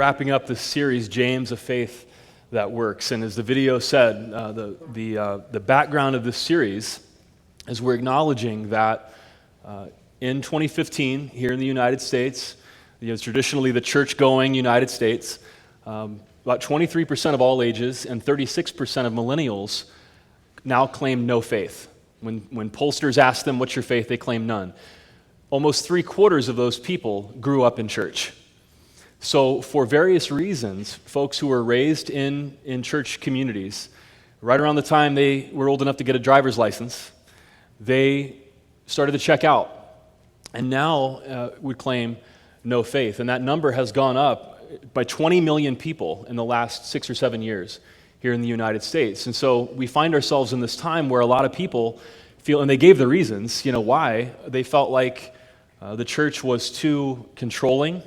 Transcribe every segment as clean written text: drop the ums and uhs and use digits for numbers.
wrapping up this series, James, A Faith That Works. And as the video said, the background of this series is we're acknowledging that in 2015, here in the United States, traditionally the church-going United States, about 23% of all ages and 36% of millennials now claim no faith. When pollsters ask them, what's your faith, they claim none. Almost 3/4 of those people grew up in church. So for various reasons, folks who were raised in church communities, right around the time they were old enough to get a driver's license, they started to check out. And now would claim no faith. And that number has gone up by 20 million people in the last 6 or 7 years here in the United States. And so we find ourselves in this time where a lot of people feel, and they gave the reasons, why. They felt like the church was too controlling,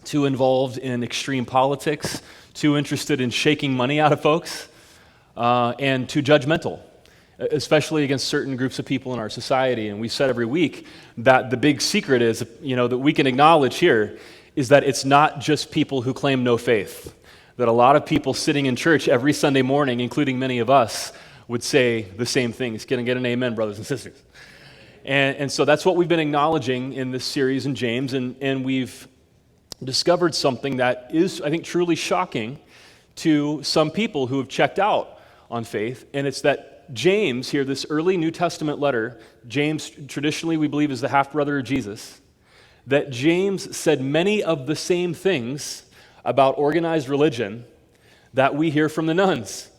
too involved in extreme politics, too interested in shaking money out of folks, and too judgmental, especially against certain groups of people in our society. And we said every week that the big secret is, that we can acknowledge here, is that it's not just people who claim no faith. That a lot of people sitting in church every Sunday morning, including many of us, would say the same things. Can I get an amen, brothers and sisters? And so that's what we've been acknowledging in this series in James, and we've discovered something that is, I think, truly shocking to some people who have checked out on faith, and it's that James here, this early New Testament letter, James traditionally we believe is the half-brother of Jesus, that James said many of the same things about organized religion that we hear from the nuns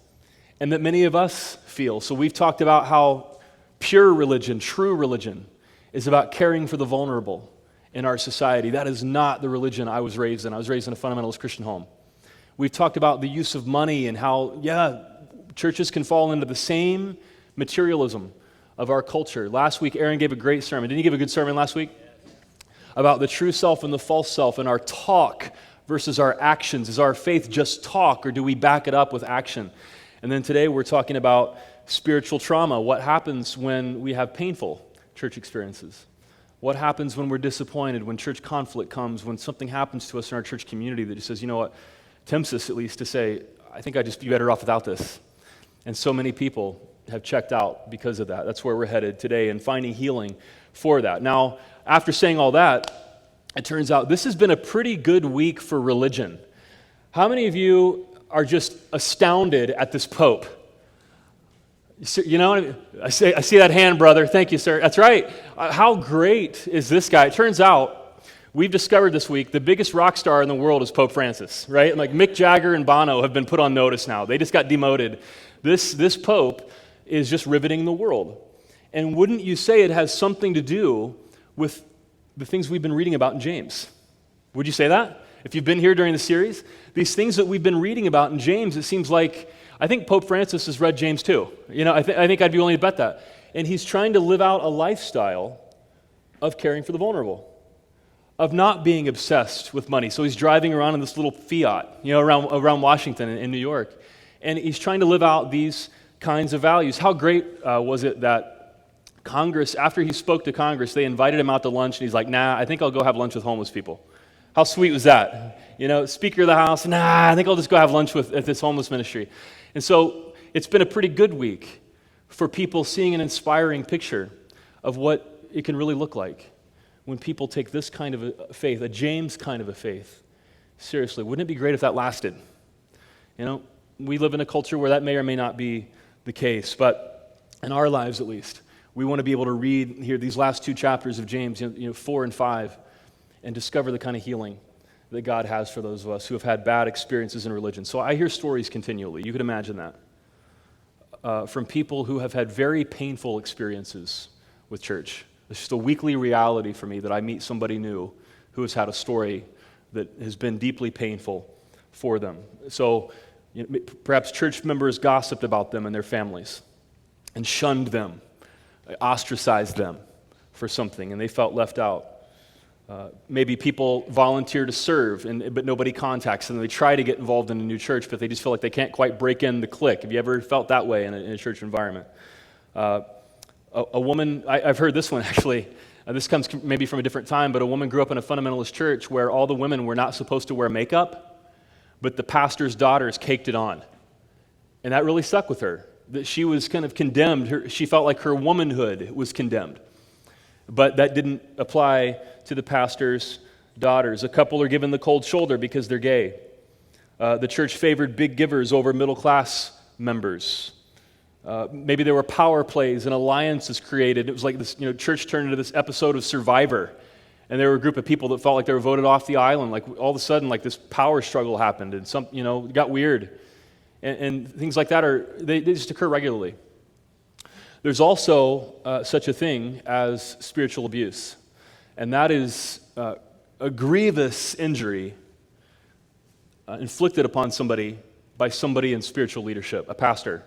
and that many of us feel. So we've talked about how pure religion, true religion, is about caring for the vulnerable in our society. That is not the religion I was raised in. I was raised in a fundamentalist Christian home. We've talked about the use of money and how, churches can fall into the same materialism of our culture. Last week, Aaron gave a great sermon. Didn't he give a good sermon last week? About the true self and the false self and our talk versus our actions. Is our faith just talk, or do we back it up with action? And then today we're talking about spiritual trauma. What happens when we have painful church experiences? What happens when we're disappointed, when church conflict comes, when something happens to us in our church community that just says, tempts us at least to say, I think I'd just be better off without this. And so many people have checked out because of that. That's where we're headed today, and finding healing for that. Now, after saying all that, it turns out this has been a pretty good week for religion. How many of you are just astounded at this Pope? I see that hand, brother. Thank you, sir. That's right. How great is this guy? It turns out, we've discovered this week, the biggest rock star in the world is Pope Francis, right? Like Mick Jagger and Bono have been put on notice now. They just got demoted. This Pope is just riveting the world. And wouldn't you say it has something to do with the things we've been reading about in James? Would you say that? If you've been here during the series, these things that we've been reading about in James, it seems like, I think Pope Francis has read James too. I think I'd be willing to bet that. And he's trying to live out a lifestyle of caring for the vulnerable, of not being obsessed with money. So he's driving around in this little Fiat, around Washington in New York. And he's trying to live out these kinds of values. How great was it that Congress, after he spoke to Congress, they invited him out to lunch, and he's like, I think I'll go have lunch with homeless people. How sweet was that? Speaker of the House, I think I'll just go have lunch at this homeless ministry. And so it's been a pretty good week for people seeing an inspiring picture of what it can really look like when people take this kind of a faith, a James kind of a faith, seriously. Wouldn't it be great if that lasted? We live in a culture where that may or may not be the case, but in our lives at least, we want to be able to read here these last 2 chapters of James, 4 and 5, and discover the kind of healing that God has for those of us who have had bad experiences in religion. So I hear stories continually. You can imagine that. From people who have had very painful experiences with church. It's just a weekly reality for me that I meet somebody new who has had a story that has been deeply painful for them. So perhaps church members gossiped about them and their families and shunned them, ostracized them for something, and they felt left out. Maybe people volunteer to serve, but nobody contacts them. They try to get involved in a new church, but they just feel like they can't quite break in the clique. Have you ever felt that way in a church environment? A woman, I've heard this one actually, this comes maybe from a different time, but a woman grew up in a fundamentalist church where all the women were not supposed to wear makeup, but the pastor's daughters caked it on. And that really stuck with her, that she was kind of condemned. She felt like her womanhood was condemned. But that didn't apply to the pastor's daughters. A couple are given the cold shoulder because they're gay. The church favored big givers over middle-class members. Maybe there were power plays and alliances created. It was like this, church turned into this episode of Survivor. And there were a group of people that felt like they were voted off the island. Like all of a sudden, like this power struggle happened, and it got weird. And things like that they just occur regularly. There's also such a thing as spiritual abuse, and that is a grievous injury inflicted upon somebody by somebody in spiritual leadership, a pastor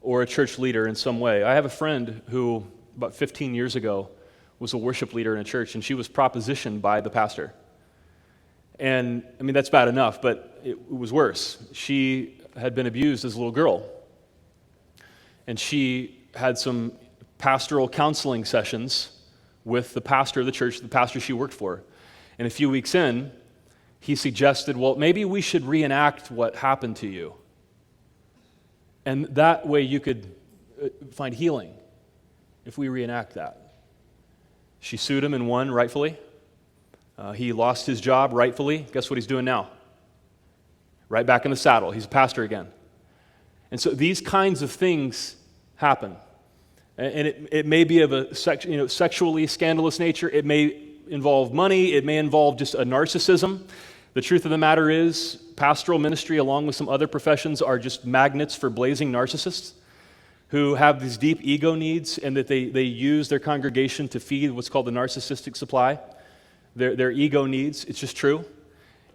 or a church leader in some way. I have a friend who, about 15 years ago, was a worship leader in a church, and she was propositioned by the pastor. And, that's bad enough, but it was worse. She had been abused as a little girl, and she had some pastoral counseling sessions with the pastor of the church, the pastor she worked for. And a few weeks in, he suggested, well, maybe we should reenact what happened to you. And that way you could find healing if we reenact that. She sued him and won, rightfully. He lost his job, rightfully. Guess what he's doing now? Right back in the saddle. He's a pastor again. And so these kinds of things happen. And it may be of a sexually scandalous nature. It may involve money. It may involve just a narcissism. The truth of the matter is, pastoral ministry, along with some other professions, are just magnets for blazing narcissists who have these deep ego needs, and that they use their congregation to feed what's called the narcissistic supply, their ego needs. It's just true.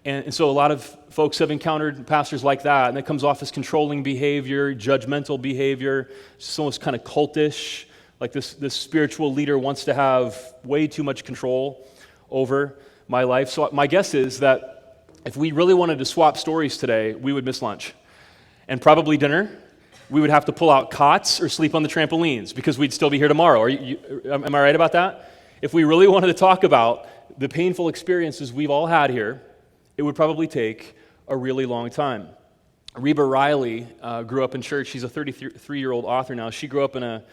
And so a lot of folks have encountered pastors like that, and it comes off as controlling behavior, judgmental behavior, it's almost kind of cultish, like this spiritual leader wants to have way too much control over my life. So my guess is that if we really wanted to swap stories today, we would miss lunch and probably dinner. We would have to pull out cots or sleep on the trampolines because we'd still be here tomorrow. Am I right about that? If we really wanted to talk about the painful experiences we've all had here, it would probably take a really long time. Reba Riley grew up in church. She's a 33-year-old author now. She grew up in a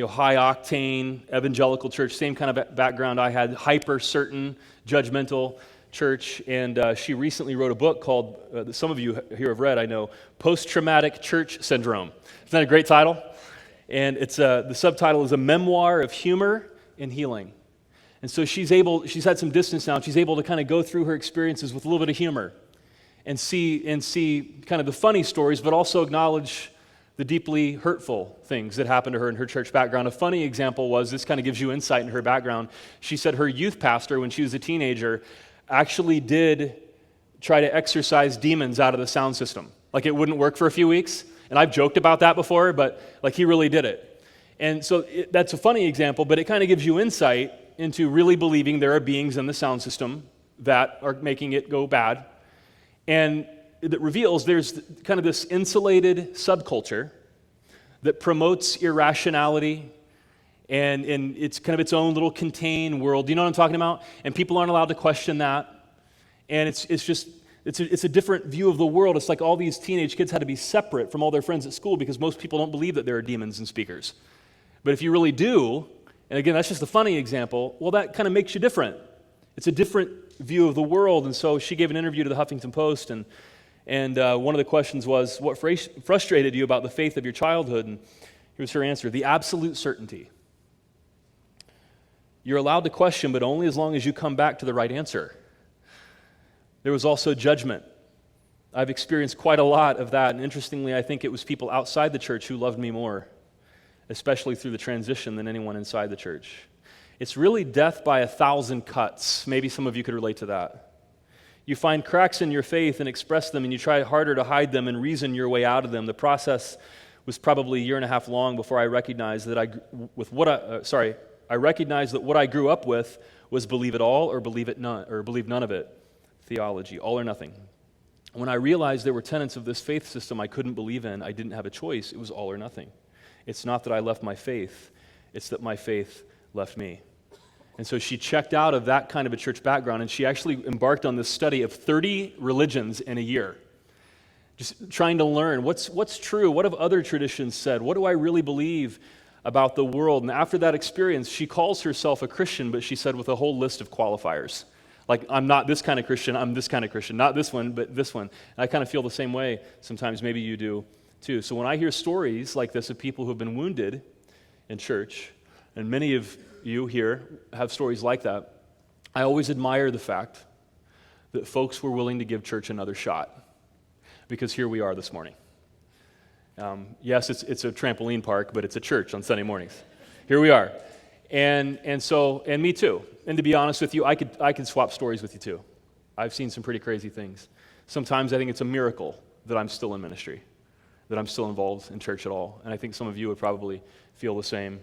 high-octane evangelical church, same kind of background I had, hyper-certain, judgmental church, and she recently wrote a book called, that some of you here have read, I know, Post-Traumatic Church Syndrome. Isn't that a great title? And it's the subtitle is A Memoir of Humor and Healing. And so she's had some distance now, and she's able to kind of go through her experiences with a little bit of humor and see kind of the funny stories, but also acknowledge the deeply hurtful things that happened to her in her church background. A funny example was, this kind of gives you insight in her background. She said her youth pastor, when she was a teenager, actually did try to exorcise demons out of the sound system. Like, it wouldn't work for a few weeks. And I've joked about that before, but like, he really did it. And so that's a funny example, but it kind of gives you insight into really believing there are beings in the sound system that are making it go bad. And it reveals there's kind of this insulated subculture that promotes irrationality, and it's kind of its own little contained world. Do you know what I'm talking about? And people aren't allowed to question that. And it's a different view of the world. It's like all these teenage kids had to be separate from all their friends at school because most people don't believe that there are demons and speakers. But if you really do, and again, that's just a funny example, well, that kind of makes you different. It's a different view of the world. And so she gave an interview to the Huffington Post, and one of the questions was, what frustrated you about the faith of your childhood? And here's her answer: the absolute certainty. You're allowed to question, but only as long as you come back to the right answer. There was also judgment. I've experienced quite a lot of that, and interestingly, I think it was people outside the church who loved me more, especially through the transition, than anyone inside the church. It's really death by 1,000 cuts. Maybe some of you could relate to that. You find cracks in your faith and express them, and you try harder to hide them and reason your way out of them. The process was probably a year and a half long before I recognized that I recognized that what I grew up with was believe it all or believe none of it theology, all or nothing. When I realized there were tenets of this faith system I couldn't believe in, I didn't have a choice. It was all or nothing. It's not that I left my faith, it's that my faith left me. And so she checked out of that kind of a church background, and she actually embarked on this study of 30 religions in a year, just trying to learn what's true, what have other traditions said, what do I really believe about the world. And after that experience, she calls herself a Christian, but she said with a whole list of qualifiers. Like, I'm not this kind of Christian, I'm this kind of Christian. Not this one, but this one. And I kind of feel the same way sometimes. Maybe you do too. So when I hear stories like this of people who have been wounded in church, and many of you here have stories like that, I always admire the fact that folks were willing to give church another shot. Because here we are this morning. Yes, it's a trampoline park, but it's a church on Sunday mornings. Here we are. And me too. And to be honest with you, I could swap stories with you too. I've seen some pretty crazy things. Sometimes I think it's a miracle that I'm still in ministry, that I'm still involved in church at all. And I think some of you would probably feel the same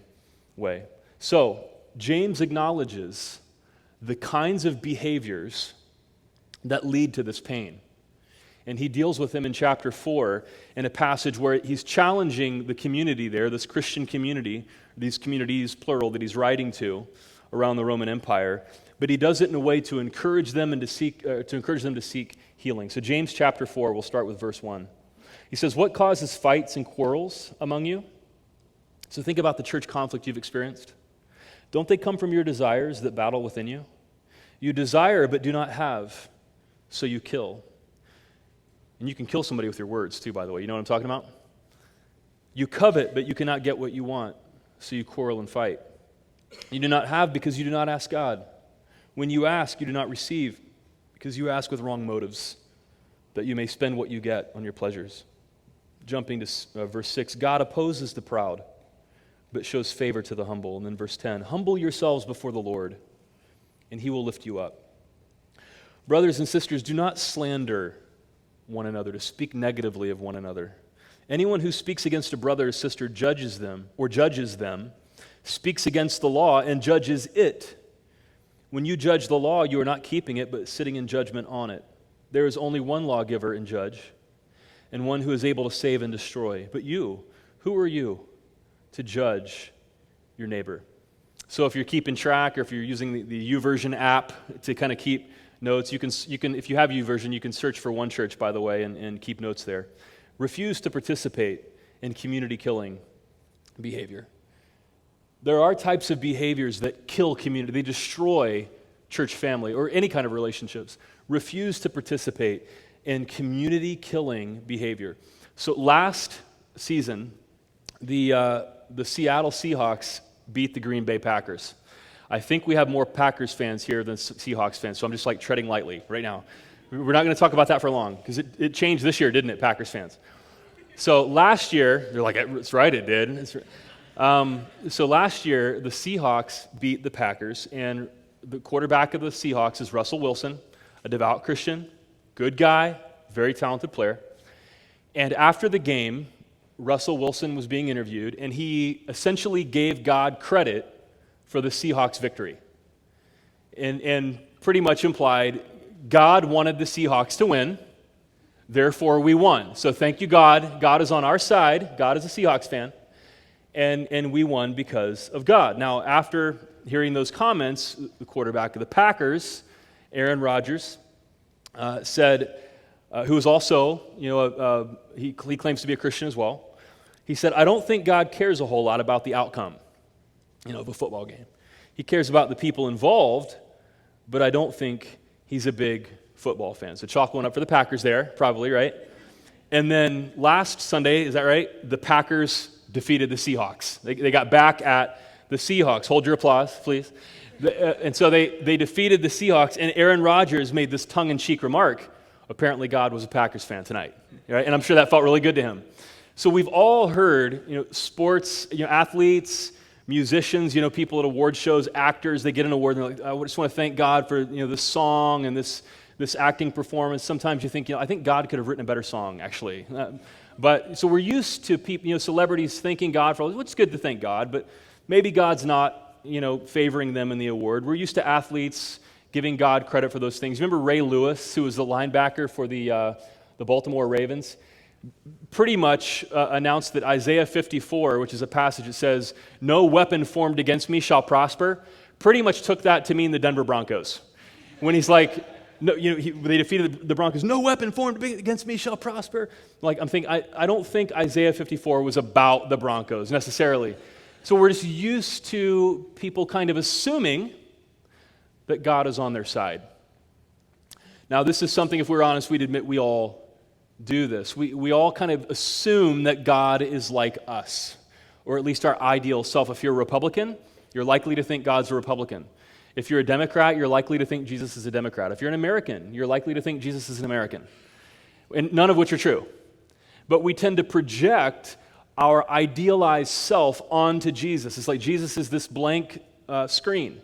way. So, James acknowledges the kinds of behaviors that lead to this pain. And he deals with them in chapter 4 in a passage where he's challenging the community there, this Christian community, these communities, plural, that he's writing to around the Roman Empire. But he does it in a way to encourage them and to encourage them to seek healing. So James chapter 4, we'll start with verse 1. He says, "What causes fights and quarrels among you?" So think about the church conflict you've experienced. "Don't they come from your desires that battle within you? You desire but do not have, so you kill." And you can kill somebody with your words too, by the way. You know what I'm talking about? "You covet, but you cannot get what you want, so you quarrel and fight. You do not have because you do not ask God. When you ask, you do not receive, because you ask with wrong motives, that you may spend what you get on your pleasures." Jumping to verse 6, "God opposes the proud, but shows favor to the humble." And then verse 10, "Humble yourselves before the Lord, and he will lift you up. Brothers and sisters, do not slander one another, to speak negatively of one another. Anyone who speaks against a brother or sister judges them, speaks against the law and judges it. When you judge the law, you are not keeping it, but sitting in judgment on it. There is only one lawgiver and judge, and one who is able to save and destroy. But you, who are you to judge your neighbor?" So if you're keeping track, or if you're using the YouVersion app to kind of keep notes, you can, if you have YouVersion, you can search for one church, by the way, and keep notes there. Refuse to participate in community killing behavior. There are types of behaviors that kill community. They destroy church family or any kind of relationships. Refuse to participate in community killing behavior. So last season, the Seattle Seahawks beat the Green Bay Packers. I think we have more Packers fans here than Seahawks fans, so I'm just like treading lightly right now. We're not going to talk about that for long, because it changed this year, didn't it, Packers fans? So last year, you're like, "It's right, it did." So last year, the Seahawks beat the Packers, and the quarterback of the Seahawks is Russell Wilson, a devout Christian, good guy, very talented player. And after the game, Russell Wilson was being interviewed, and he essentially gave God credit for the Seahawks' victory. And pretty much implied, God wanted the Seahawks to win, therefore we won. So thank you, God. God is on our side. God is a Seahawks fan. And we won because of God. Now, after hearing those comments, the quarterback of the Packers, Aaron Rodgers, said, who is also, he claims to be a Christian as well. He said, "I don't think God cares a whole lot about the outcome, of a football game. He cares about the people involved, but I don't think he's a big football fan." So chalk one up for the Packers there, probably, right? And then last Sunday, is that right? The Packers defeated the Seahawks. They got back at the Seahawks. Hold your applause, please. And so they defeated the Seahawks, and Aaron Rodgers made this tongue-in-cheek remark. Apparently God was a Packers fan tonight, right? And I'm sure that felt really good to him. So we've all heard, sports, athletes, musicians, people at award shows, actors, they get an award and they're like, "I just want to thank God for, this song and this acting performance." Sometimes you think, I think God could have written a better song, actually. But so we're used to people, celebrities thanking God for, it's good to thank God, but maybe God's not, favoring them in the award. We're used to athletes giving God credit for those things. Remember Ray Lewis, who was the linebacker for the Baltimore Ravens? Pretty much announced that Isaiah 54, which is a passage that says, "No weapon formed against me shall prosper," pretty much took that to mean the Denver Broncos. When he's like, no, they defeated the Broncos, no weapon formed against me shall prosper. Like, I don't think Isaiah 54 was about the Broncos necessarily. So we're just used to people kind of assuming that God is on their side. Now, this is something, if we're honest, we'd admit we all do this. We all kind of assume that God is like us, or at least our ideal self. If you're a Republican, you're likely to think God's a Republican. If you're a Democrat, you're likely to think Jesus is a Democrat. If you're an American, you're likely to think Jesus is an American. And none of which are true. But we tend to project our idealized self onto Jesus. It's like Jesus is this blank screen,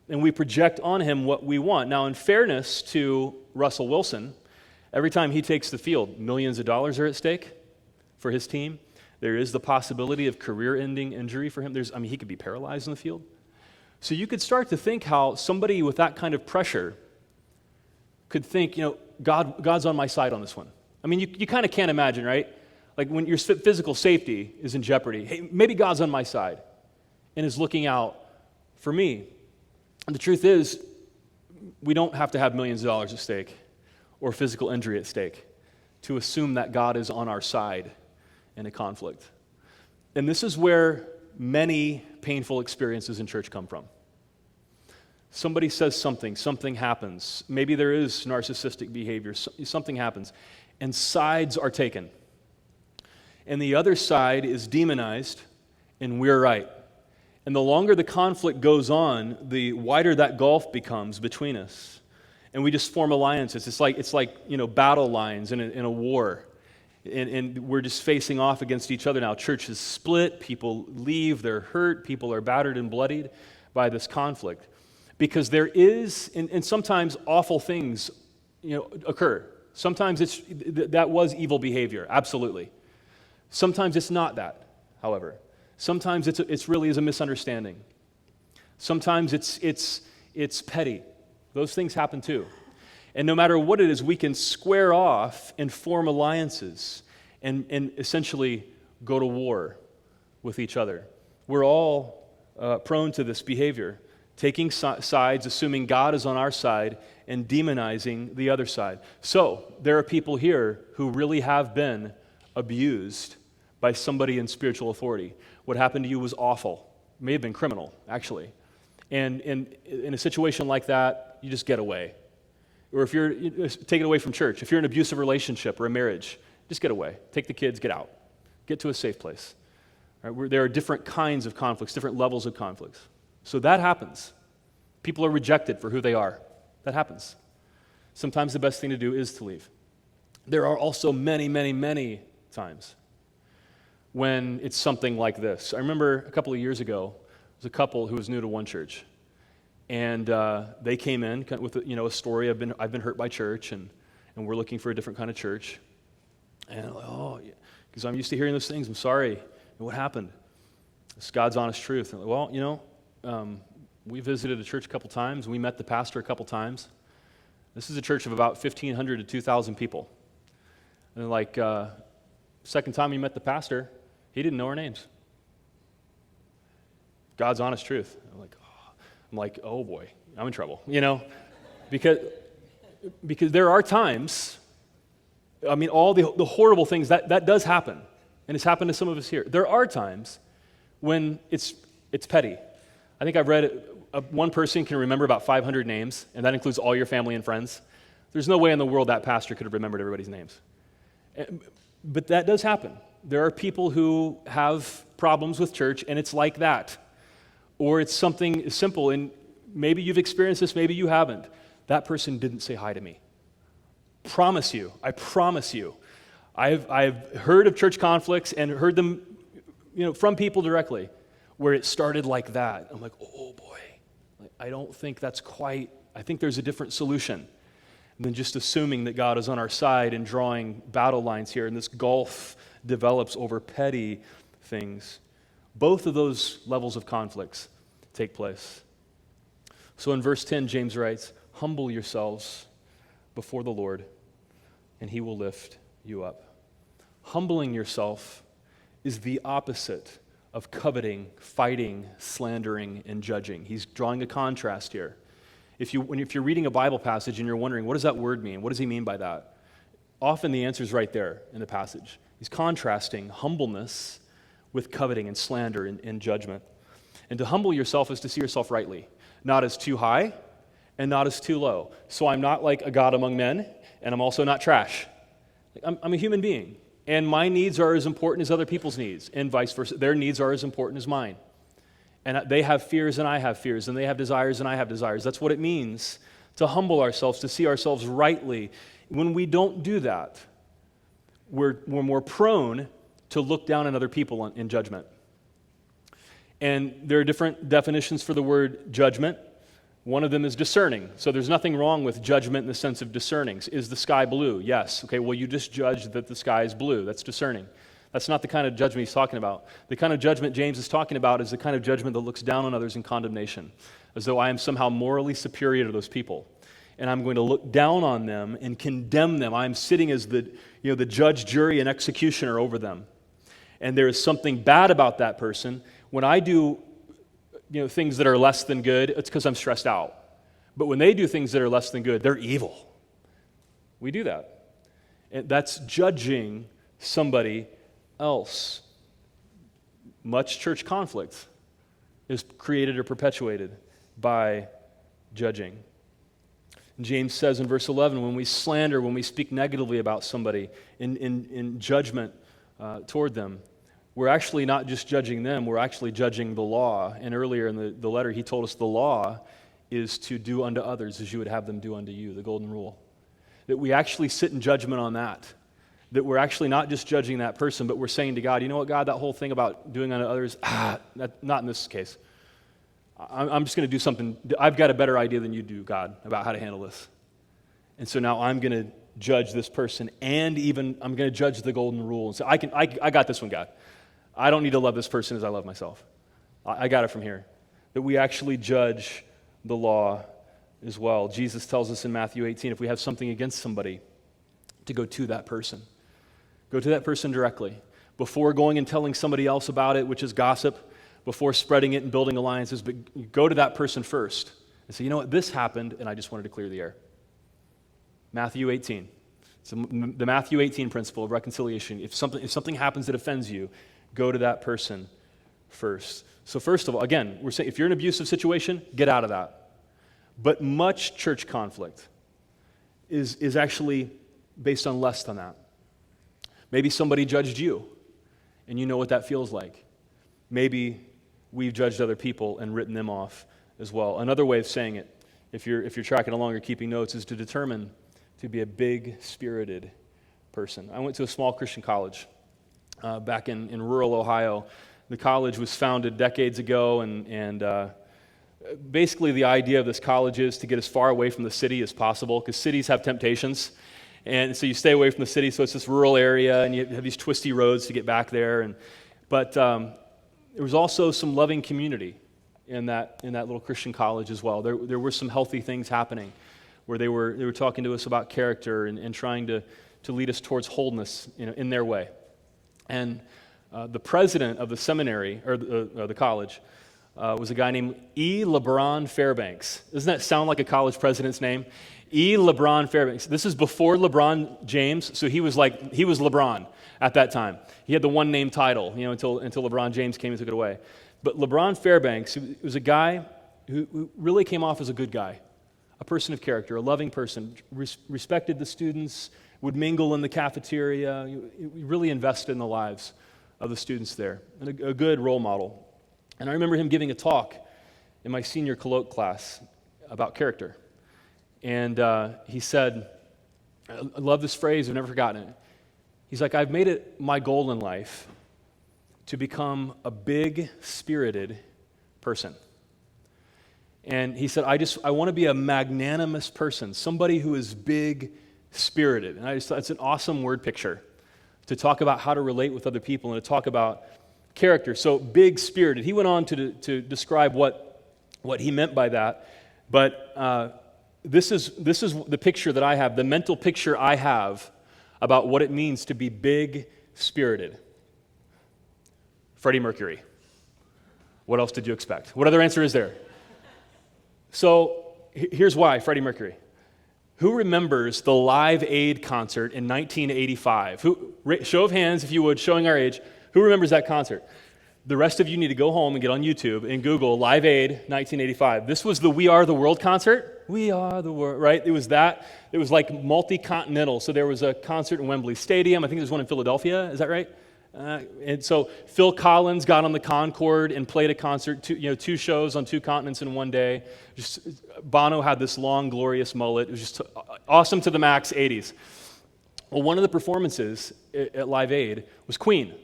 and we project on him what we want. Now, in fairness to Russell Wilson, every time he takes the field, millions of dollars are at stake for his team. There is the possibility of career-ending injury for him. He could be paralyzed in the field. So you could start to think how somebody with that kind of pressure could think, God's on my side on this one. I mean, you kind of can't imagine, right? Like when your physical safety is in jeopardy, hey, maybe God's on my side and is looking out for me. And the truth is, we don't have to have millions of dollars at stake or physical injury at stake to assume that God is on our side in a conflict. And this is where many painful experiences in church come from. Somebody says something happens. Maybe there is narcissistic behavior, something happens, and sides are taken. And the other side is demonized, and we're right. And the longer the conflict goes on, the wider that gulf becomes between us. And we just form alliances. It's like battle lines in a war. And we're just facing off against each other now. Church is split, people leave, they're hurt, people are battered and bloodied by this conflict. Because there is, and sometimes awful things occur. Sometimes that was evil behavior, absolutely. Sometimes it's not that, however. Sometimes it's really is a misunderstanding. Sometimes it's petty. Those things happen too. And no matter what it is, we can square off and form alliances and essentially go to war with each other. We're all prone to this behavior, taking sides, assuming God is on our side, and demonizing the other side. So there are people here who really have been abused by somebody in spiritual authority. What happened to you was awful. It may have been criminal, actually. And in a situation like that, you just get away. Or if you're taken away from church, if you're in an abusive relationship or a marriage, just get away. Take the kids, get out. Get to a safe place. Right? There are different kinds of conflicts, different levels of conflicts. So that happens. People are rejected for who they are. That happens. Sometimes the best thing to do is to leave. There are also many, many, many times when it's something like this. I remember a couple of years ago, there was a couple who was new to one church. And they came in with a story. I've been hurt by church, and we're looking for a different kind of church. And I'm like, because I'm used to hearing those things. I'm sorry. And what happened? It's God's honest truth. And I'm like, well, we visited a church a couple times, and we met the pastor a couple times. This is a church of about 1,500 to 2,000 people. And like, second time we met the pastor, he didn't know our names. God's honest truth. I'm like, oh boy, I'm in trouble, because there are times, all the horrible things, that does happen, and it's happened to some of us here. There are times when it's petty. I think I've read one person can remember about 500 names, and that includes all your family and friends. There's no way in the world that pastor could have remembered everybody's names. But that does happen. There are people who have problems with church, and it's like that. Or it's something simple, and maybe you've experienced this, maybe you haven't. That person didn't say hi to me. I promise you. I've heard of church conflicts and heard them, from people directly, where it started like that. I'm like, oh boy, I don't think that's quite. I think there's a different solution than just assuming that God is on our side and drawing battle lines here, and this gulf develops over petty things. Both of those levels of conflicts take place. So in verse 10, James writes, humble yourselves before the Lord, and he will lift you up. Humbling yourself is the opposite of coveting, fighting, slandering, and judging. He's drawing a contrast here. If you're reading a Bible passage and you're wondering, what does that word mean? What does he mean by that? Often the answer is right there in the passage. He's contrasting humbleness with coveting and slander and judgment. And to humble yourself is to see yourself rightly, not as too high and not as too low. So I'm not like a god among men, and I'm also not trash. I'm a human being, and my needs are as important as other people's needs, and vice versa. Their needs are as important as mine. And they have fears and I have fears, and they have desires and I have desires. That's what it means to humble ourselves, to see ourselves rightly. When we don't do that, we're more prone to look down on other people in judgment. And there are different definitions for the word judgment. One of them is discerning. So there's nothing wrong with judgment in the sense of discerning. Is the sky blue? Yes. Okay, well, you just judge that the sky is blue. That's discerning. That's not the kind of judgment he's talking about. The kind of judgment James is talking about is the kind of judgment that looks down on others in condemnation, as though I am somehow morally superior to those people. And I'm going to look down on them and condemn them. I'm sitting as the judge, jury, and executioner over them. And there is something bad about that person. When I do things that are less than good, it's because I'm stressed out. But when they do things that are less than good, they're evil. We do that. And that's judging somebody else. Much church conflict is created or perpetuated by judging. James says in verse 11, when we slander, when we speak negatively about somebody in judgment toward them, we're actually not just judging them, we're actually judging the law. And earlier in the letter, he told us the law is to do unto others as you would have them do unto you, the golden rule. That we actually sit in judgment on that. That we're actually not just judging that person, but we're saying to God, you know what, God, that whole thing about doing unto others, not in this case. I'm just going to do something. I've got a better idea than you do, God, about how to handle this. And so now I'm going to judge this person, and even I'm going to judge the golden rule. And so I got this one, God. I don't need to love this person as I love myself. I got it from here. That we actually judge the law as well. Jesus tells us in Matthew 18, if we have something against somebody, to go to that person. Go to that person directly. Before going and telling somebody else about it, which is gossip, before spreading it and building alliances, but go to that person first and say, you know what, this happened, and I just wanted to clear the air. Matthew 18. So the Matthew 18 principle of reconciliation. If something happens that offends you, go to that person first. So first of all, again, we're saying if you're in an abusive situation, get out of that. But much church conflict is actually based on less than that. Maybe somebody judged you, and you know what that feels like. Maybe we've judged other people and written them off as well. Another way of saying it, if you're tracking along or keeping notes, is to determine to be a big-spirited person. I went to a small Christian college back in rural Ohio. The college was founded decades ago, and basically the idea of this college is to get as far away from the city as possible, because cities have temptations. And so you stay away from the city, so it's this rural area, and you have these twisty roads to get back there. But there was also some loving community in that little Christian college as well. There were some healthy things happening where they were talking to us about character and trying to lead us towards wholeness in their way. And the president of the seminary, or the college, was a guy named E. LeBron Fairbanks. Doesn't that sound like a college president's name? E. LeBron Fairbanks. This is before LeBron James, so he was LeBron at that time. He had the one name title, until LeBron James came and took it away. But LeBron Fairbanks was a guy who really came off as a good guy, a person of character, a loving person, respected the students, would mingle in the cafeteria, he really invested in the lives of the students there, and a good role model. And I remember him giving a talk in my senior colloque class about character. And he said, I love this phrase, I've never forgotten it. He's like, I've made it my goal in life to become a big-spirited person. And he said, I want to be a magnanimous person, somebody who is big-spirited. And I just thought it's an awesome word picture to talk about how to relate with other people and to talk about character. So big-spirited. He went on to describe what he meant by that. But this is the picture that I have, the mental picture I have about what it means to be big-spirited. Freddie Mercury. What else did you expect? What other answer is there? So here's why, Freddie Mercury. Who remembers the Live Aid concert in 1985? Show of hands, if you would, showing our age. Who remembers that concert? The rest of you need to go home and get on YouTube and Google Live Aid 1985. This was the We Are the World concert. We are the world, right? It was that. It was like multi-continental. So there was a concert in Wembley Stadium. I think there's one in Philadelphia. Is that right? And so Phil Collins got on the Concorde and played a concert, two shows on two continents in one day. Bono had this long, glorious mullet. It was just awesome to the max, 80s. Well, one of the performances at Live Aid was Queen.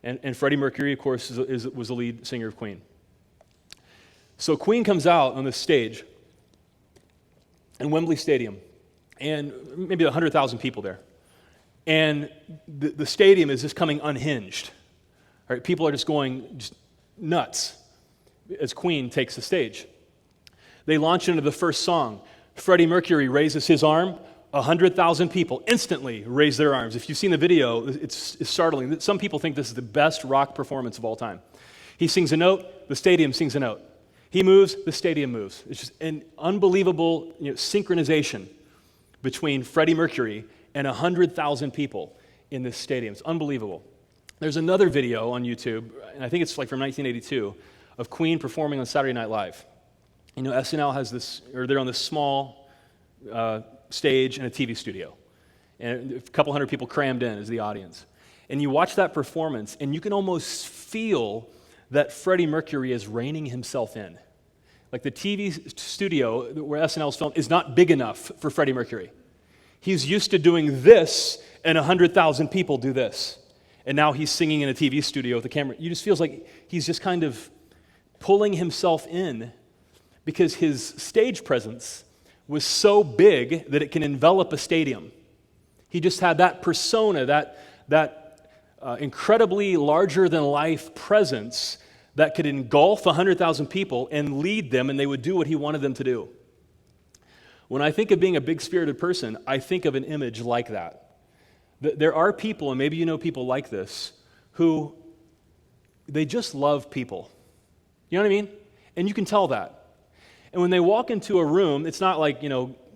And Freddie Mercury, of course, was the lead singer of Queen. So Queen comes out on this stage in Wembley Stadium, and maybe 100,000 people there. And the stadium is just coming unhinged. Right? People are just going nuts as Queen takes the stage. They launch into the first song. Freddie Mercury raises his arm. 100,000 people instantly raise their arms. If you've seen the video, it's startling. Some people think this is the best rock performance of all time. He sings a note, the stadium sings a note. He moves, the stadium moves. It's just an unbelievable synchronization between Freddie Mercury and 100,000 people in this stadium. It's unbelievable. There's another video on YouTube, and I think it's like from 1982, of Queen performing on Saturday Night Live. SNL has this, or they're on this small stage in a TV studio. And a couple hundred people crammed in as the audience. And you watch that performance, and you can almost feel that Freddie Mercury is reining himself in. Like the TV studio where SNL's filmed is not big enough for Freddie Mercury. He's used to doing this, and 100,000 people do this. And now he's singing in a TV studio with a camera. You just feels like he's just kind of pulling himself in because his stage presence was so big that it can envelop a stadium. He just had that persona, that incredibly larger-than-life presence that could engulf 100,000 people and lead them, and they would do what he wanted them to do. When I think of being a big-spirited person, I think of an image like that. There are people, and maybe you know people like this, who they just love people. You know what I mean? And you can tell that. And when they walk into a room, it's not like,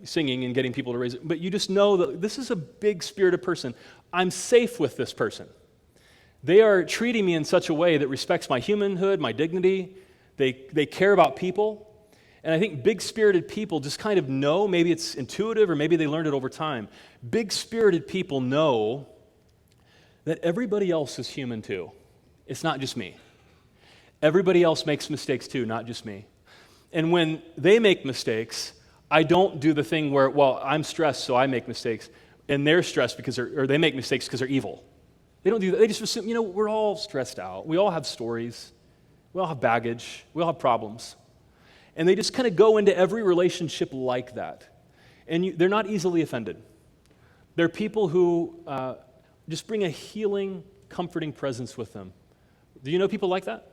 singing and getting people to raise it, but you just know that this is a big-spirited person. I'm safe with this person. They are treating me in such a way that respects my humanhood, my dignity. They care about people. And I think big-spirited people just kind of know, maybe it's intuitive or maybe they learned it over time. Big-spirited people know that everybody else is human too. It's not just me. Everybody else makes mistakes too, not just me. And when they make mistakes, I don't do the thing where, I'm stressed, so I make mistakes, and they're stressed or they make mistakes because they're evil. They don't do that. They just assume, we're all stressed out. We all have stories. We all have baggage. We all have problems. And they just kind of go into every relationship like that. And they're not easily offended. They're people who just bring a healing, comforting presence with them. Do you know people like that?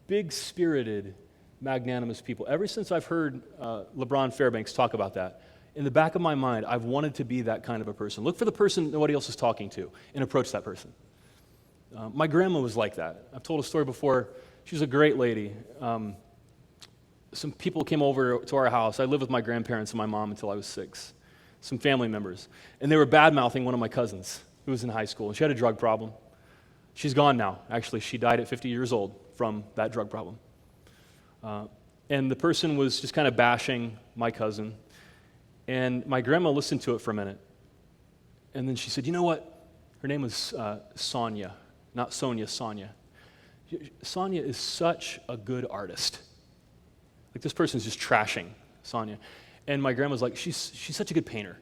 Big-spirited, magnanimous people. Ever since I've heard LeBron Fairbanks talk about that, in the back of my mind, I've wanted to be that kind of a person. Look for the person nobody else is talking to and approach that person. My grandma was like that. I've told a story before. She was a great lady. Some people came over to our house. I lived with my grandparents and my mom until I was 6. Some family members. And they were bad-mouthing one of my cousins who was in high school. And she had a drug problem. She's gone now. Actually, she died at 50 years old from that drug problem. And the person was just kind of bashing my cousin. And my grandma listened to it for a minute. And then she said, you know what? Her name was Sonia. Not Sonia, Sonia. Sonia is such a good artist. Like this person's just trashing Sonia. And my grandma's like, she's such a good painter.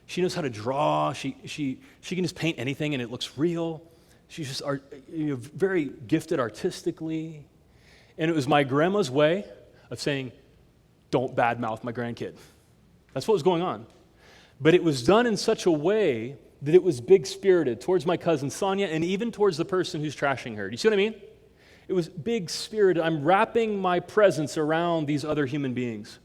She knows how to draw. She can just paint anything and it looks real. She's just very gifted artistically. And it was my grandma's way of saying, don't badmouth my grandkid. That's what was going on. But it was done in such a way that it was big-spirited towards my cousin Sonia and even towards the person who's trashing her. Do you see what I mean? It was big-spirited. I'm wrapping my presence around these other human beings.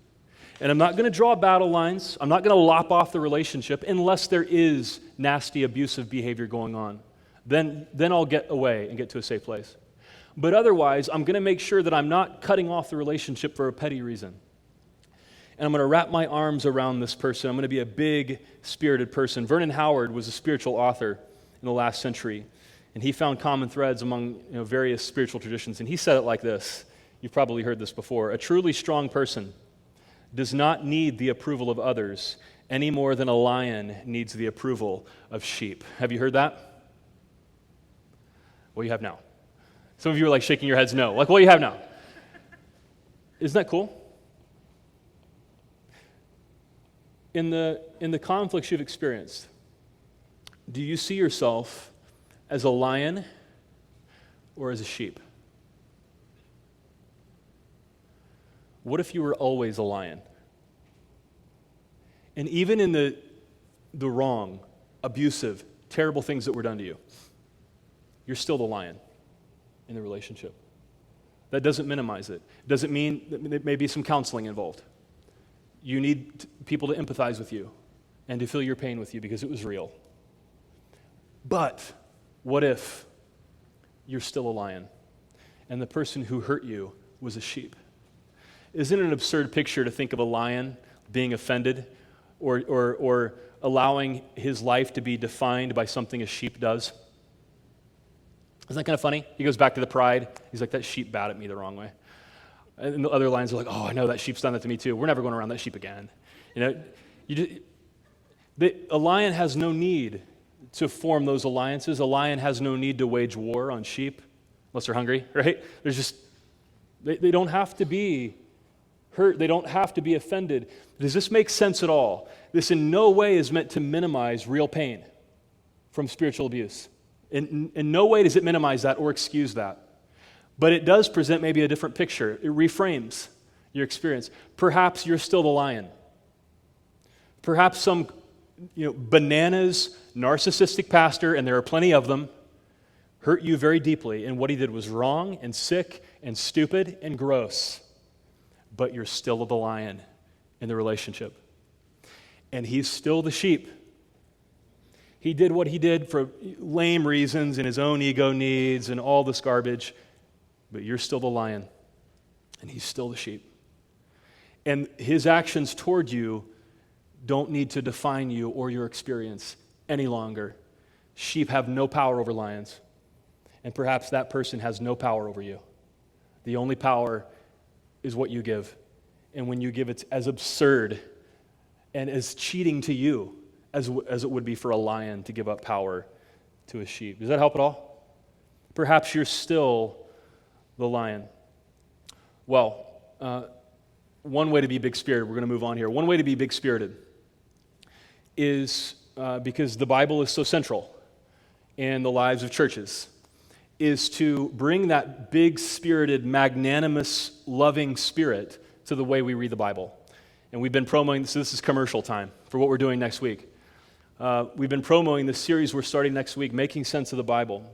And I'm not going to draw battle lines. I'm not going to lop off the relationship unless there is nasty, abusive behavior going on. Then I'll get away and get to a safe place. But otherwise, I'm going to make sure that I'm not cutting off the relationship for a petty reason. And I'm going to wrap my arms around this person. I'm going to be a big, spirited person. Vernon Howard was a spiritual author in the last century, and he found common threads among various spiritual traditions, and he said it like this. You've probably heard this before. A truly strong person does not need the approval of others any more than a lion needs the approval of sheep. Have you heard that? Well, you have now. Some of you are like shaking your heads no. Like, well, you have now. Isn't that cool? In the conflicts you've experienced, do you see yourself as a lion or as a sheep? What if you were always a lion? And even in the wrong, abusive, terrible things that were done to you, you're still the lion in the relationship. That doesn't minimize it. It doesn't mean that there may be some counseling involved. You need people to empathize with you and to feel your pain with you because it was real. But what if you're still a lion and the person who hurt you was a sheep? Isn't it an absurd picture to think of a lion being offended or allowing his life to be defined by something a sheep does? Isn't that kind of funny? He goes back to the pride. He's like, that sheep bowed at me the wrong way. And the other lions are like, oh, I know that sheep's done that to me too. We're never going around that sheep again. A lion has no need to form those alliances. A lion has no need to wage war on sheep unless they're hungry, right? They don't have to be hurt. They don't have to be offended. Does this make sense at all? This in no way is meant to minimize real pain from spiritual abuse. In no way does it minimize that or excuse that. But it does present maybe a different picture. It reframes your experience. Perhaps you're still the lion. Perhaps some bananas, narcissistic pastor, and there are plenty of them, hurt you very deeply, and what he did was wrong and sick and stupid and gross. But you're still the lion in the relationship. And he's still the sheep. He did what he did for lame reasons and his own ego needs and all this garbage, but you're still the lion, and he's still the sheep. And his actions toward you don't need to define you or your experience any longer. Sheep have no power over lions, and perhaps that person has no power over you. The only power is what you give, and when you give, it's as absurd and as cheating to you as it would be for a lion to give up power to a sheep. Does that help at all? Perhaps you're still the lion. Well, one way to be big-spirited, we're going to move on here. One way to be big-spirited is, because the Bible is so central in the lives of churches, is to bring that big-spirited, magnanimous, loving spirit to the way we read the Bible. And we've been promoting, so this is commercial time for what we're doing next week. We've been promoting the series we're starting next week, Making Sense of the Bible.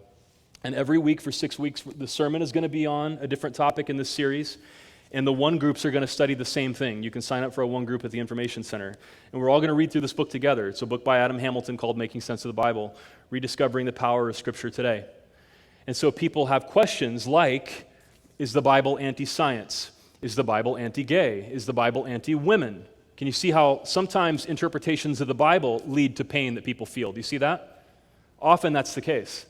And every week for 6 weeks, the sermon is going to be on a different topic in this series. And the one groups are going to study the same thing. You can sign up for a one group at the Information Center. And we're all going to read through this book together. It's a book by Adam Hamilton called Making Sense of the Bible, Rediscovering the Power of Scripture Today. And so people have questions like, is the Bible anti-science? Is the Bible anti-gay? Is the Bible anti-women? Can you see how sometimes interpretations of the Bible lead to pain that people feel? Do you see that? Often that's the case.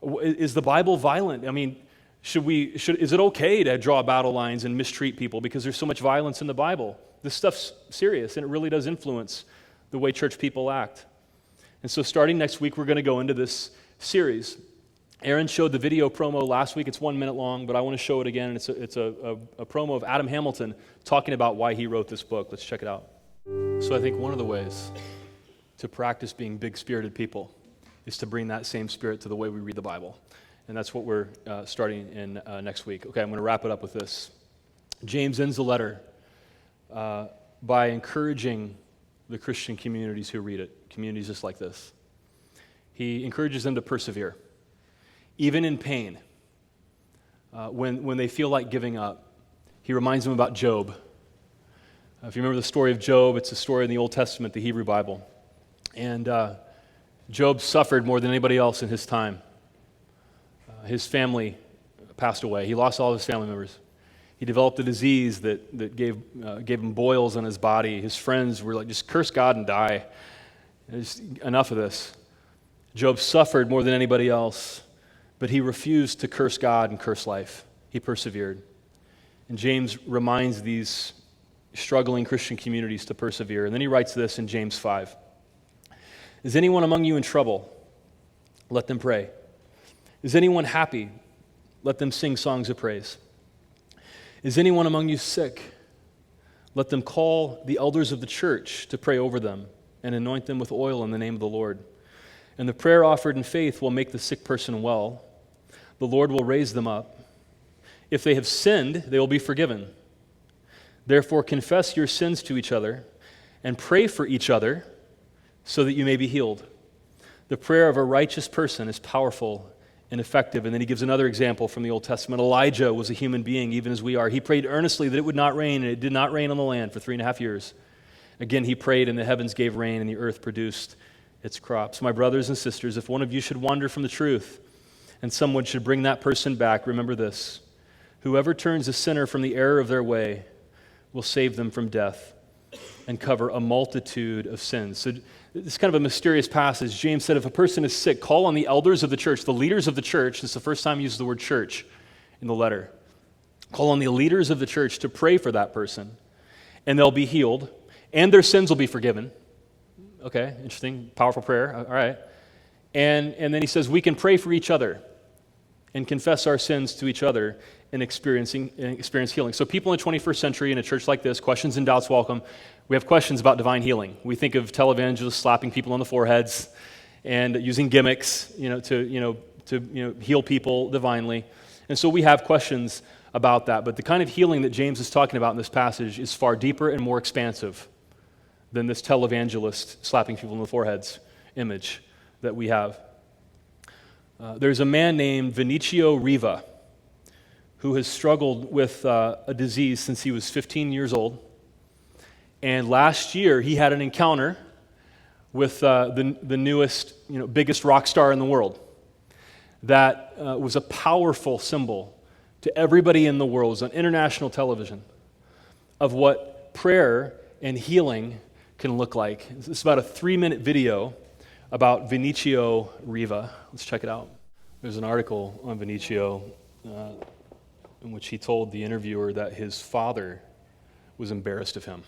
Is the Bible violent? I mean, is it okay to draw battle lines and mistreat people because there's so much violence in the Bible? This stuff's serious, and it really does influence the way church people act. And so starting next week, we're going to go into this series. Aaron showed the video promo last week. It's 1 minute long, but I want to show it again. And it's a promo of Adam Hamilton talking about why he wrote this book. Let's check it out. So I think one of the ways to practice being big-spirited people is to bring that same spirit to the way we read the Bible. And that's what we're starting in next week. Okay, I'm going to wrap it up with this. James ends the letter by encouraging the Christian communities who read it, communities just like this. He encourages them to persevere, even in pain, when they feel like giving up. He reminds them about Job. If you remember the story of Job, it's a story in the Old Testament, the Hebrew Bible. And Job suffered more than anybody else in his time. His family passed away. He lost all of his family members. He developed a disease that gave him boils on his body. His friends were like, just curse God and die. Just enough of this. Job suffered more than anybody else, but he refused to curse God and curse life. He persevered. And James reminds these struggling Christian communities to persevere. And then he writes this in James 5. Is anyone among you in trouble? Let them pray. Is anyone happy? Let them sing songs of praise. Is anyone among you sick? Let them call the elders of the church to pray over them and anoint them with oil in the name of the Lord. And the prayer offered in faith will make the sick person well. The Lord will raise them up. If they have sinned, they will be forgiven. Therefore, confess your sins to each other and pray for each other so that you may be healed. The prayer of a righteous person is powerful and effective. And then he gives another example from the Old Testament. Elijah was a human being, even as we are. He prayed earnestly that it would not rain, and it did not rain on the land for 3.5 years. Again, he prayed, and the heavens gave rain, and the earth produced its crops. My brothers and sisters, if one of you should wander from the truth, and someone should bring that person back, remember this: whoever turns a sinner from the error of their way will save them from death and cover a multitude of sins. So it's kind of a mysterious passage. James said, if a person is sick, call on the elders of the church, the leaders of the church. This is the first time he uses the word church in the letter. Call on the leaders of the church to pray for that person, and they'll be healed, and their sins will be forgiven. Okay, interesting, powerful prayer. All right. And then he says, we can pray for each other and confess our sins to each other and experience healing. So people in the 21st century in a church like this, questions and doubts welcome. We have questions about divine healing. We think of televangelists slapping people on the foreheads and using gimmicks, to heal people divinely. And so we have questions about that. But the kind of healing that James is talking about in this passage is far deeper and more expansive than this televangelist slapping people on the foreheads image that we have. There's a man named Vinicio Riva who has struggled with a disease since he was 15 years old. And last year, he had an encounter with the newest, biggest rock star in the world. That was a powerful symbol to everybody in the world. It was on international television of what prayer and healing can look like. It's about a 3-minute video about Vinicio Riva. Let's check it out. There's an article on Vinicio in which he told the interviewer that his father was embarrassed of him.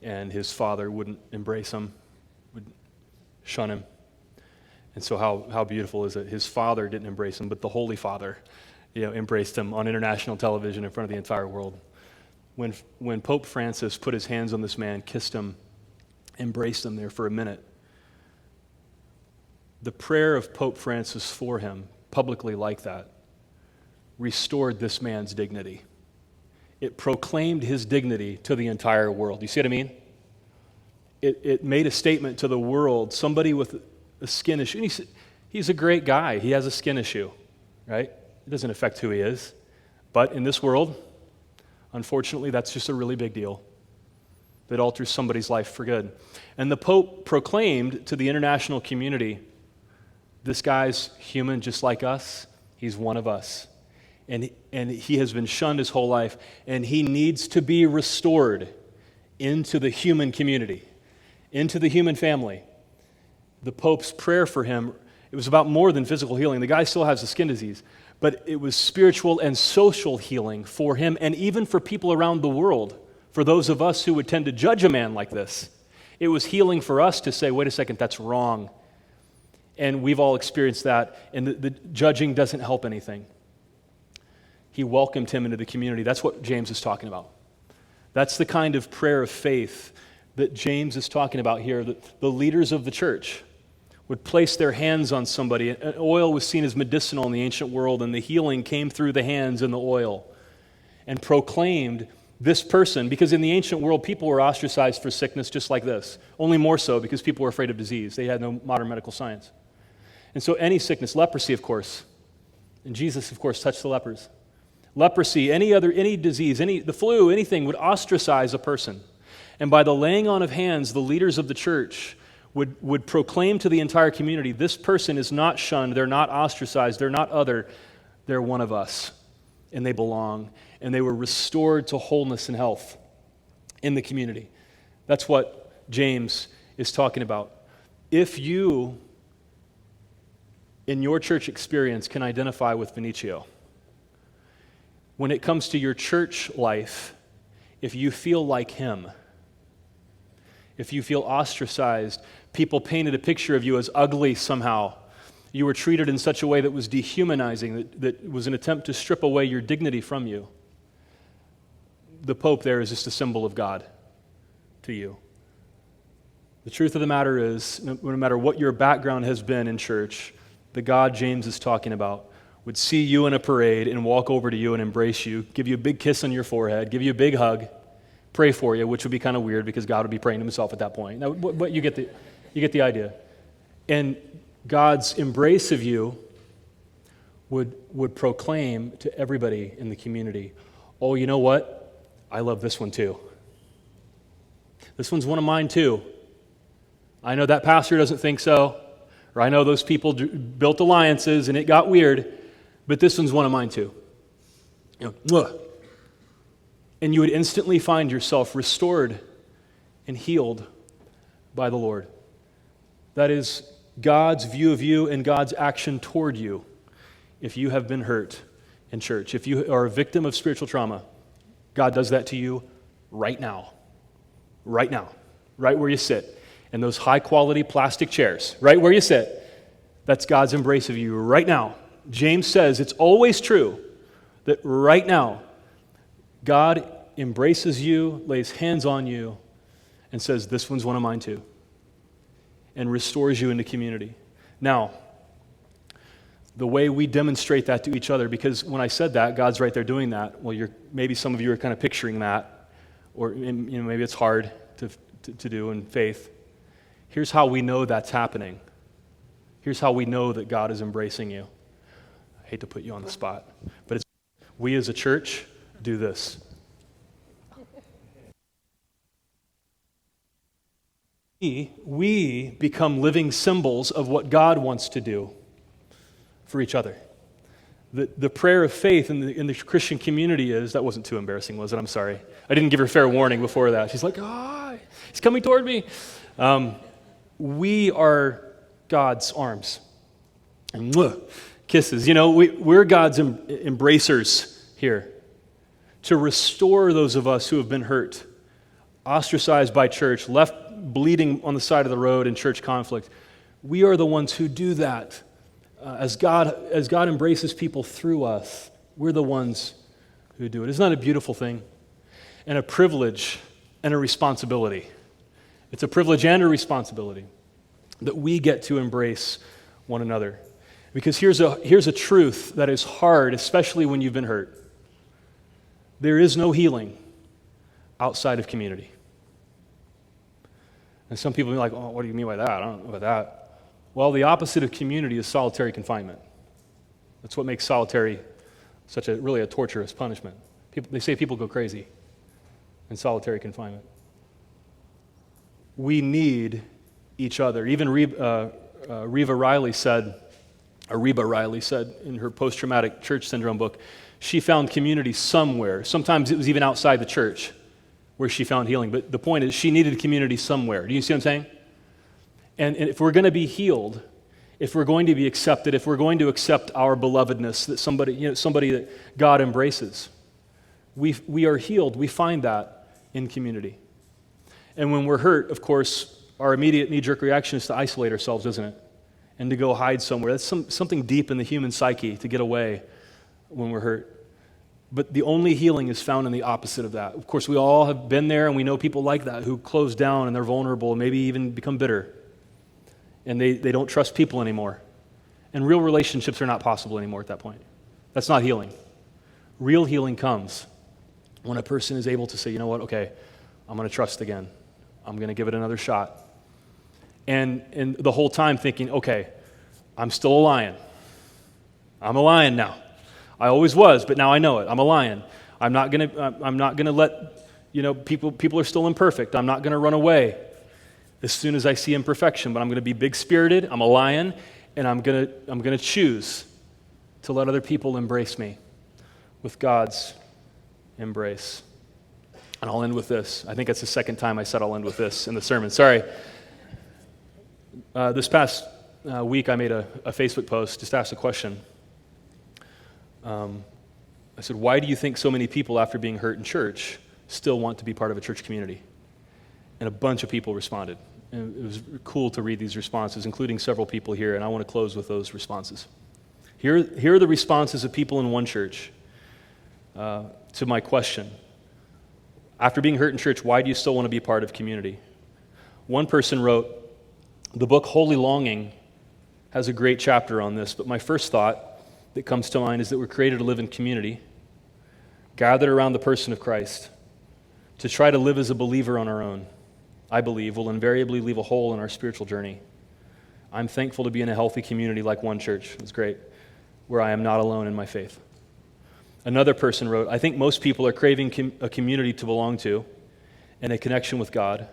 And his father wouldn't embrace him, would shun him. And so how beautiful is it? His father didn't embrace him, but the Holy Father embraced him on international television in front of the entire world. When Pope Francis put his hands on this man, kissed him, embraced him there for a minute, the prayer of Pope Francis for him, publicly like that, restored this man's dignity. It proclaimed his dignity to the entire world. You see what I mean? It made a statement to the world. Somebody with a skin issue. And he's a great guy. He has a skin issue, right? It doesn't affect who he is. But in this world, unfortunately, that's just a really big deal that alters somebody's life for good. And the Pope proclaimed to the international community, this guy's human just like us. He's one of us. And he has been shunned his whole life, and he needs to be restored into the human community, into the human family. The Pope's prayer for him, it was about more than physical healing. The guy still has a skin disease, but it was spiritual and social healing for him, and even for people around the world, for those of us who would tend to judge a man like this. It was healing for us to say, wait a second, that's wrong. And we've all experienced that, and the judging doesn't help anything. He welcomed him into the community. That's what James is talking about. That's the kind of prayer of faith that James is talking about here. That the leaders of the church would place their hands on somebody. And oil was seen as medicinal in the ancient world, and the healing came through the hands and the oil, and proclaimed this person, because in the ancient world, people were ostracized for sickness just like this, only more so because people were afraid of disease. They had no modern medical science. And so any sickness, leprosy, of course, and Jesus, of course, touched the lepers. Leprosy, any disease, the flu, anything would ostracize a person. And by the laying on of hands, the leaders of the church would proclaim to the entire community, this person is not shunned, they're not ostracized, they're not other. They're one of us, and they belong, and they were restored to wholeness and health in the community. That's what James is talking about. If you, in your church experience, can identify with Benicio, when it comes to your church life, if you feel like him, if you feel ostracized, people painted a picture of you as ugly somehow, you were treated in such a way that was dehumanizing, that was an attempt to strip away your dignity from you, the Pope there is just a symbol of God to you. The truth of the matter is, no matter what your background has been in church, the God James is talking about would see you in a parade and walk over to you and embrace you, give you a big kiss on your forehead, give you a big hug, pray for you, which would be kind of weird because God would be praying to himself at that point. Now, but you get the idea. And God's embrace of you would proclaim to everybody in the community, oh, you know what? I love this one too. This one's one of mine too. I know that pastor doesn't think so, or I know those people built alliances and it got weird, but this one's one of mine too. And you would instantly find yourself restored and healed by the Lord. That is God's view of you and God's action toward you if you have been hurt in church. If you are a victim of spiritual trauma, God does that to you right now, right where you sit, in those high-quality plastic chairs, right where you sit. That's God's embrace of you right now. James says it's always true that right now, God embraces you, lays hands on you, and says, this one's one of mine too, and restores you into community. Now, the way we demonstrate that to each other, because when I said that, God's right there doing that. Well, maybe some of you are kind of picturing that, or maybe it's hard to do in faith. Here's how we know that's happening. Here's how we know that God is embracing you. I hate to put you on the spot, but we as a church do this. We become living symbols of what God wants to do for each other. The prayer of faith in the Christian community is, that wasn't too embarrassing, was it? I'm sorry. I didn't give her fair warning before that. She's like, he's coming toward me. We are God's arms. And kisses. We're God's embracers here to restore those of us who have been hurt, ostracized by church, left bleeding on the side of the road in church conflict. We are the ones who do that. As God embraces people through us, we're the ones who do it. Isn't that a beautiful thing? And a privilege and a responsibility. It's a privilege and a responsibility that we get to embrace one another. Because here's a truth that is hard, especially when you've been hurt. There is no healing outside of community. And some people be like, what do you mean by that? I don't know about that. Well, the opposite of community is solitary confinement. That's what makes solitary such really a torturous punishment. They say people go crazy in solitary confinement. We need each other. Even Reba Riley said in her post-traumatic church syndrome book, she found community somewhere. Sometimes it was even outside the church where she found healing. But the point is, she needed community somewhere. Do you see what I'm saying? And if we're going to be healed, if we're going to be accepted, if we're going to accept our belovedness, that somebody that God embraces, we are healed. We find that in community. And when we're hurt, of course, our immediate knee-jerk reaction is to isolate ourselves, isn't it? And to go hide somewhere. That's something deep in the human psyche, to get away when we're hurt. But the only healing is found in the opposite of that. Of course, we all have been there, and we know people like that who close down and they're vulnerable and maybe even become bitter. And they don't trust people anymore. And real relationships are not possible anymore at that point. That's not healing. Real healing comes when a person is able to say, you know what, okay, I'm going to trust again. I'm going to give it another shot. And the whole time thinking, okay, I'm still a lion. I'm a lion now. I always was, but now I know it. I'm a lion. I'm not going to let, people are still imperfect. I'm not going to run away as soon as I see imperfection, but I'm going to be big-spirited. I'm a lion, and I'm going to choose to let other people embrace me with God's embrace. And I'll end with this. I think it's the second time I said I'll end with this in the sermon. Sorry. This past week I made a Facebook post, just asked a question. I said, why do you think so many people after being hurt in church still want to be part of a church community? And a bunch of people responded. And it was cool to read these responses, including several people here, and I want to close with those responses. Here are the responses of people in one church to my question. After being hurt in church, why do you still want to be part of community? One person wrote, the book Holy Longing has a great chapter on this, but my first thought that comes to mind is that we're created to live in community, gathered around the person of Christ, to try to live as a believer on our own, I believe, will invariably leave a hole in our spiritual journey. I'm thankful to be in a healthy community like One Church. It's great, where I am not alone in my faith. Another person wrote, I think most people are craving a community to belong to and a connection with God,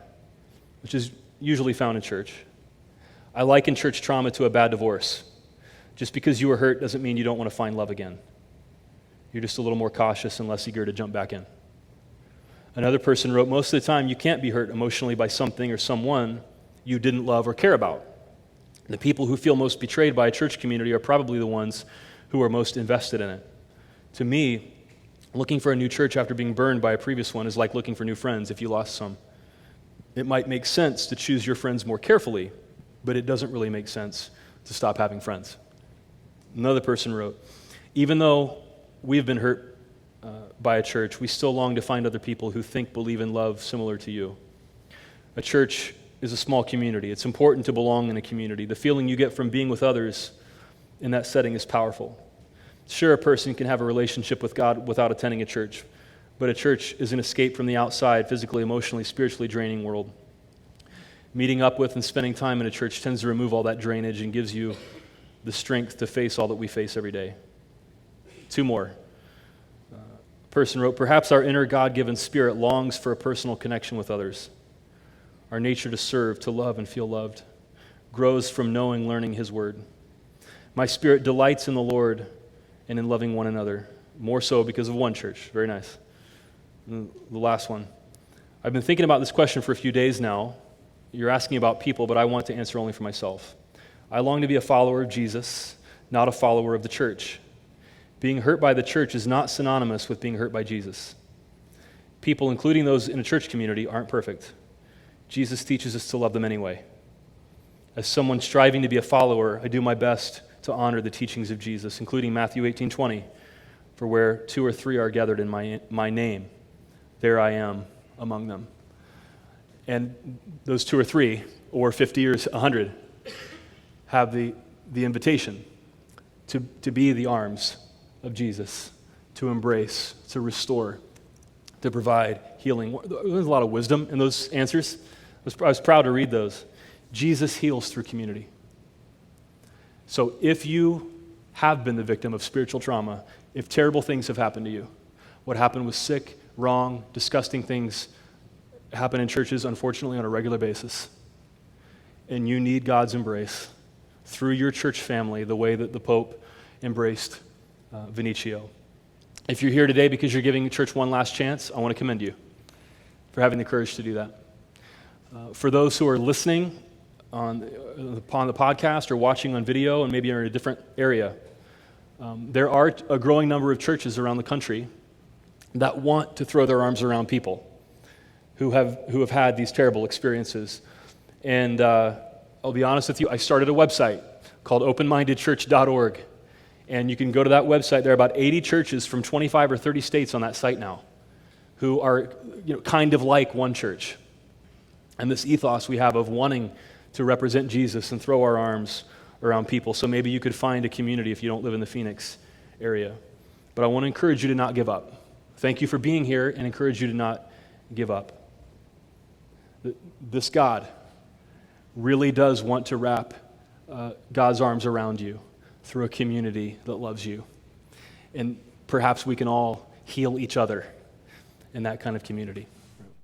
which is usually found in church. I liken church trauma to a bad divorce. Just because you were hurt doesn't mean you don't want to find love again. You're just a little more cautious and less eager to jump back in. Another person wrote, most of the time you can't be hurt emotionally by something or someone you didn't love or care about. The people who feel most betrayed by a church community are probably the ones who are most invested in it. To me, looking for a new church after being burned by a previous one is like looking for new friends if you lost some. It might make sense to choose your friends more carefully, but it doesn't really make sense to stop having friends. Another person wrote, even though we've been hurt by a church, we still long to find other people who think, believe, and love similar to you. A church is a small community. It's important to belong in a community. The feeling you get from being with others in that setting is powerful. Sure, a person can have a relationship with God without attending a church, but a church is an escape from the outside, physically, emotionally, spiritually draining world. Meeting up with and spending time in a church tends to remove all that drainage and gives you the strength to face all that we face every day. Two more. A person wrote, perhaps our inner God-given spirit longs for a personal connection with others. Our nature to serve, to love, and feel loved grows from knowing, learning His Word. My spirit delights in the Lord and in loving one another, more so because of One Church. Very nice. And the last one. I've been thinking about this question for a few days now. You're asking about people, but I want to answer only for myself. I long to be a follower of Jesus, not a follower of the church. Being hurt by the church is not synonymous with being hurt by Jesus. People, including those in a church community, aren't perfect. Jesus teaches us to love them anyway. As someone striving to be a follower, I do my best to honor the teachings of Jesus, including Matthew 18:20, for where 2 or 3 are gathered in my name, there I am among them. And those 2 or 3, or 50 or 100, have the invitation to be the arms of Jesus, to embrace, to restore, to provide healing. There's a lot of wisdom in those answers. I was proud to read those. Jesus heals through community. So if you have been the victim of spiritual trauma, if terrible things have happened to you, what happened was sick, wrong, disgusting things happen in churches, unfortunately, on a regular basis, and you need God's embrace through your church family, the way that the Pope embraced Vinicio. If you're here today because you're giving church one last chance, I want to commend you for having the courage to do that. For those who are listening upon the podcast or watching on video and maybe you're in a different area, there are a growing number of churches around the country that want to throw their arms around people who have had these terrible experiences. And I'll be honest with you, I started a website called openmindedchurch.org. And you can go to that website. There are about 80 churches from 25 or 30 states on that site now who are kind of like One Church. And this ethos we have of wanting to represent Jesus and throw our arms around people. So maybe you could find a community if you don't live in the Phoenix area. But I want to encourage you to not give up. Thank you for being here and encourage you to not give up. This God really does want to wrap God's arms around you through a community that loves you. And perhaps we can all heal each other in that kind of community.